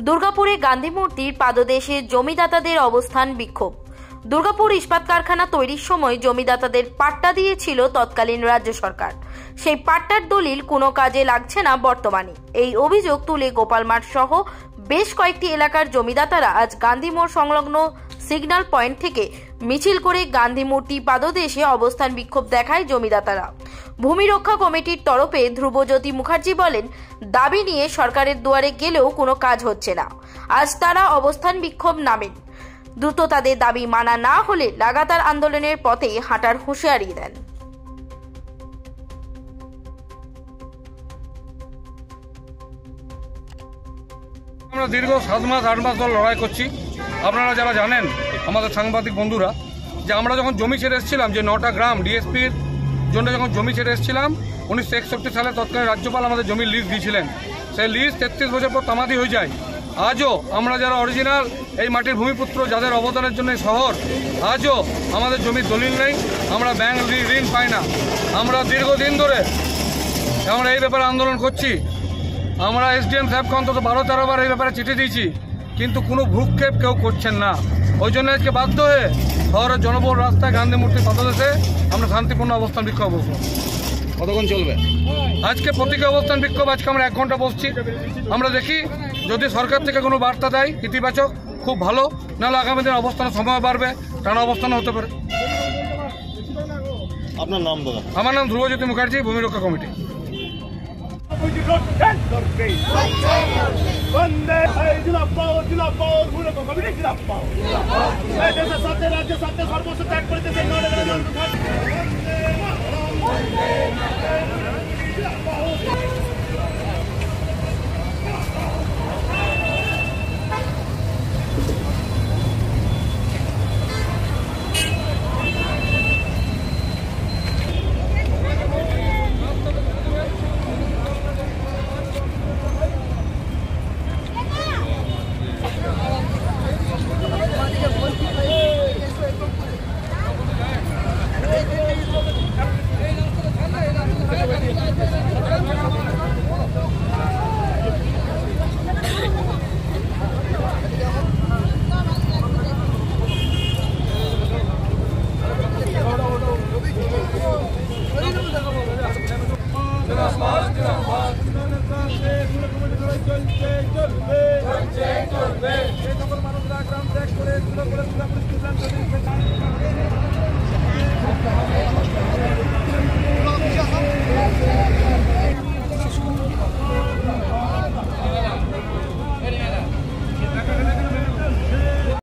দুর্গাপুরে গান্ধী মূর্তির পাদদেশে জমিদাতাদের অবস্থান বিক্ষোভ। দুর্গাপুর ইস্পাত কারখানা তৈরির সময় জমিদাতাদের পাট্টা দিয়েছিল তৎকালীন রাজ্য সরকার। সেই পাট্টার দলিল কোনো কাজে লাগছে না বর্তমানে। এই অভিযোগ তুলে গোপালমাঠ সহ বেশ কয়েকটি এলাকার জমিদাতারা আজ গান্ধী মোড় সংলগ্ন সিগন্যাল পয়েন্ট থেকে মিছিল করে গান্ধী মূর্তি পাদদেশে অবস্থান বিক্ষোভ দেখায় জমিদাতারা। ভূমি রক্ষা কমিটির তরফে ধ্রুবজ্যোতি মুখার্জি বলেন, দাবি নিয়ে সরকারের দুয়ারে গেলেও কোনো কাজ হচ্ছে না। আজ তারা অবস্থান বিক্ষোভ নামেন। দ্রুত তাদের দাবি মানা না হলে লাগাতার আন্দোলনের পথে হাঁটার হুঁশিয়ারি দেন। আমরা দীর্ঘ 7 মাস 8 মাস ধরে লড়াই করছি। আপনারা যারা জানেন, আমাদের সাংবাদিক বন্ধুরা, যে আমরা যখন জমি ছেড়ে এসেছিলাম, যে 9টা গ্রাম ডিএসপির জন্য যখন জমি ছেড়ে এসেছিলাম, 1961 সালে তৎকালীন রাজ্যপাল আমাদের জমির লিজ দিয়েছিলেন। সেই লিজ 33 বছর পর তামাদি হয়ে যায়। আজও আমরা যারা অরিজিনাল এই মাটির ভূমিপুত্র, যাদের অবদানের জন্য শহর, আজও আমাদের জমির দলিল নেই, আমরা ব্যাংক ঋণ পাই না। আমরা দীর্ঘদিন ধরে আমরা এই ব্যাপারে আন্দোলন করছি। আমরা এসডিএম সাহেবকে অন্তত 12-13 বার এই ব্যাপারে চিঠি দিয়েছি, কিন্তু কোনো ভ্রুক্ষেপ কেউ করছেন না। ওই জন্য আজকে বাধ্য হয়ে শহরের জনবহুল রাস্তায় গান্ধী মূর্তির পাদদেশে আমরা শান্তিপূর্ণ অবস্থান বিক্ষোভ বসবো। কতক্ষণ চলবে আজকে প্রতীকী অবস্থান বিক্ষোভ? আজকে আমরা 1 ঘন্টা বসছি। আমরা দেখি যদি সরকার থেকে কোনো বার্তা দেয় ইতিবাচক, খুব ভালো, নাহলে আগামী দিন অবস্থানের সময় বাড়বে, টানা অবস্থান হতে পারে। আপনার নাম দাদা? আমার নাম ধ্রুবজ্যোতি মুখার্জি, ভূমি রক্ষা কমিটি। সর্বোচ্চ ত্যাগ করিতেছে। মানুষরা গ্রাম ত্যাগ করে